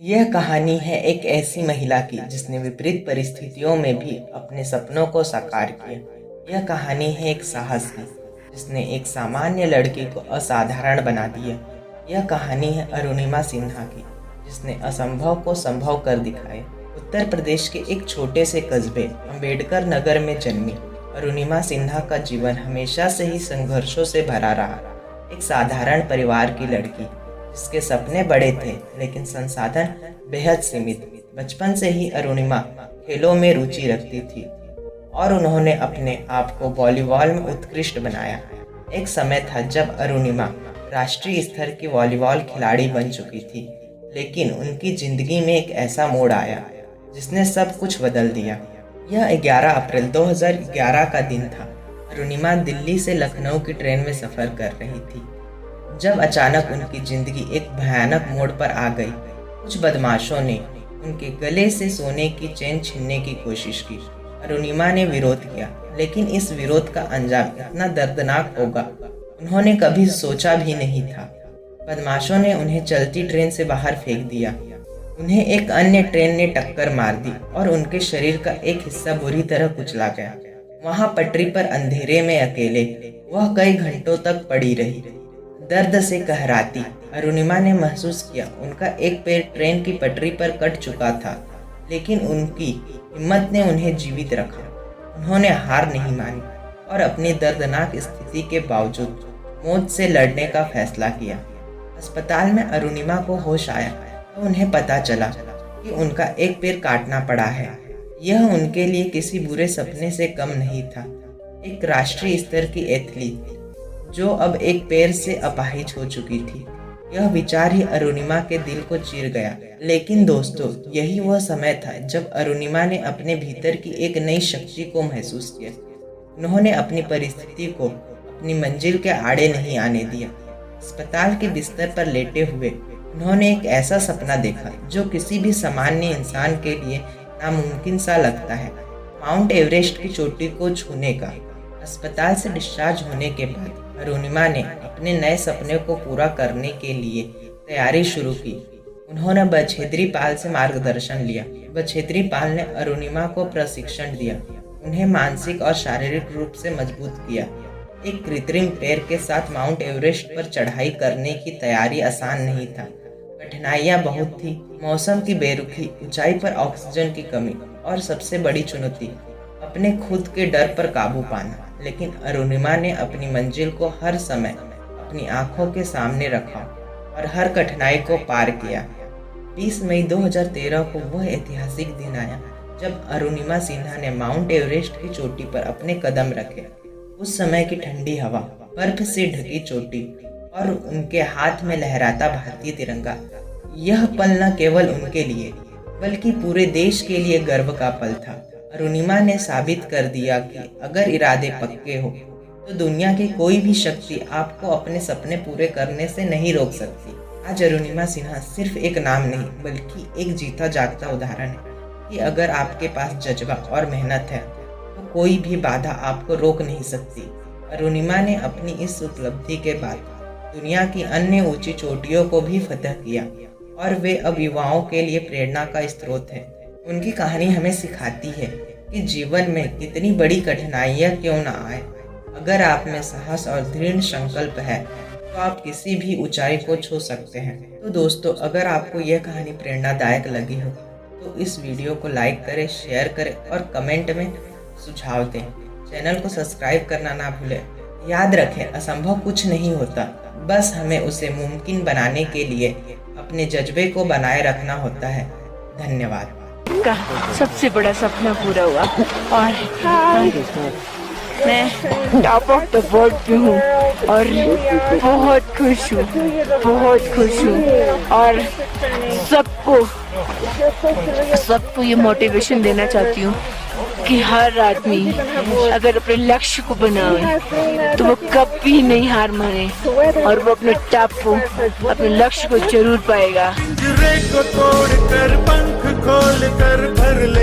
यह कहानी है एक ऐसी महिला की जिसने विपरीत परिस्थितियों में भी अपने सपनों को साकार किया। यह कहानी है एक साहस की जिसने एक सामान्य लड़की को असाधारण बना दिया। यह कहानी है अरुणिमा सिन्हा की जिसने असंभव को संभव कर दिखाया। उत्तर प्रदेश के एक छोटे से कस्बे अंबेडकर नगर में जन्मी अरुणिमा सिन्हा का जीवन हमेशा से ही संघर्षों से भरा रहा। एक साधारण परिवार की लड़की जिसके सपने बड़े थे लेकिन संसाधन बेहद सीमित। बचपन से ही अरुणिमा खेलों में रुचि रखती थी और उन्होंने अपने आप को वॉलीबॉल में उत्कृष्ट बनाया। एक समय था जब अरुणिमा राष्ट्रीय स्तर की वॉलीबॉल खिलाड़ी बन चुकी थी, लेकिन उनकी जिंदगी में एक ऐसा मोड़ आया जिसने सब कुछ बदल दिया। यह 11 अप्रैल 2011 का दिन था। अरुणिमा दिल्ली से लखनऊ की ट्रेन में सफ़र कर रही थी जब अचानक उनकी जिंदगी एक भयानक मोड़ पर आ गई। कुछ बदमाशों ने उनके गले से सोने की चेन छीनने की कोशिश की। अरुणिमा ने विरोध किया, लेकिन इस विरोध का अंजाम इतना दर्दनाक होगा उन्होंने कभी सोचा भी नहीं था। बदमाशों ने उन्हें चलती ट्रेन से बाहर फेंक दिया। उन्हें एक अन्य ट्रेन ने टक्कर मार दी और उनके शरीर का एक हिस्सा बुरी तरह कुचला गया। वहां पटरी पर अंधेरे में अकेले वह कई घंटों तक पड़ी रही। दर्द से कहराती अरुणिमा ने महसूस किया उनका एक पैर ट्रेन की पटरी पर कट चुका था, लेकिन उनकी हिम्मत ने उन्हें जीवित रखा। उन्होंने हार नहीं मानी और अपनी दर्दनाक स्थिति के बावजूद मौत से लड़ने का फैसला किया। अस्पताल में अरुणिमा को होश आया तो उन्हें पता चला कि उनका एक पैर काटना पड़ा है। यह उनके लिए किसी बुरे सपने से कम नहीं था। एक राष्ट्रीय स्तर की एथलीट जो अब एक पैर से अपाहिज हो चुकी थी। यह विचार ही अरुणिमा के दिल को चीर गया। लेकिन दोस्तों, यही वह समय था जब अरुणिमा ने अपने भीतर की एक नई शक्ति को महसूस किया। उन्होंने अपनी परिस्थिति को अपनी मंजिल के आड़े नहीं आने दिया। अस्पताल के बिस्तर पर लेटे हुए उन्होंने एक ऐसा सपना देखा जो किसी भी सामान्य इंसान के लिए नामुमकिन सा लगता है, माउंट एवरेस्ट की चोटी को छूने का। अस्पताल से डिस्चार्ज होने के बाद अरुणिमा ने अपने नए सपने को पूरा करने के लिए तैयारी शुरू की। उन्होंने बछेद्री पाल से मार्गदर्शन लिया। बछेद्री पाल ने अरुणिमा को प्रशिक्षण दिया, उन्हें मानसिक और शारीरिक रूप से मजबूत किया। एक कृत्रिम पैर के साथ माउंट एवरेस्ट पर चढ़ाई करने की तैयारी आसान नहीं था। कठिनाइयाँ बहुत थी, मौसम की बेरुखी, ऊंचाई पर ऑक्सीजन की कमी और सबसे बड़ी चुनौती अपने खुद के डर पर काबू पाना। लेकिन अरुणिमा ने अपनी मंजिल को हर समय अपनी आंखों के सामने रखा और हर कठिनाई को पार किया। 20 मई 2013 को वह ऐतिहासिक दिन आया जब अरुणिमा सिन्हा ने माउंट एवरेस्ट की चोटी पर अपने कदम रखे। उस समय की ठंडी हवा, बर्फ से ढकी चोटी और उनके हाथ में लहराता भारतीय तिरंगा, यह पल न केवल उनके लिए बल्कि पूरे देश के लिए गर्व का पल था। अरुणिमा ने साबित कर दिया कि अगर इरादे पक्के हो तो दुनिया की कोई भी शक्ति आपको अपने सपने पूरे करने से नहीं रोक सकती। आज अरुणिमा सिन्हा सिर्फ एक नाम नहीं बल्कि एक जीता जागता उदाहरण है कि अगर आपके पास जज्बा और मेहनत है तो कोई भी बाधा आपको रोक नहीं सकती। अरुणिमा ने अपनी इस उपलब्धि के बाद दुनिया की अन्य ऊंची चोटियों को भी फतह किया और वे अब युवाओं के लिए प्रेरणा का स्रोत है। उनकी कहानी हमें सिखाती है कि जीवन में कितनी बड़ी कठिनाइयाँ क्यों न आए, अगर आप में साहस और दृढ़ संकल्प है तो आप किसी भी ऊंचाई को छू सकते हैं। तो दोस्तों, अगर आपको यह कहानी प्रेरणादायक लगी हो तो इस वीडियो को लाइक करें, शेयर करें और कमेंट में सुझाव दें। चैनल को सब्सक्राइब करना ना भूलें। याद रखें, असंभव कुछ नहीं होता, बस हमें उसे मुमकिन बनाने के लिए अपने जज्बे को बनाए रखना होता है। धन्यवाद। का सबसे बड़ा सपना पूरा हुआ और मैं टॉप ऑफ द वर्ल्ड पे हूँ और बहुत खुश हूँ, बहुत खुश हूँ। और सबको ये मोटिवेशन देना चाहती हूँ कि हर आदमी अगर अपने लक्ष्य को बनाए तो वो कभी नहीं हार माने और वो अपने टॉप को, अपने लक्ष्य को जरूर पाएगा। को तोड़ कर पंख खोल कर भर ले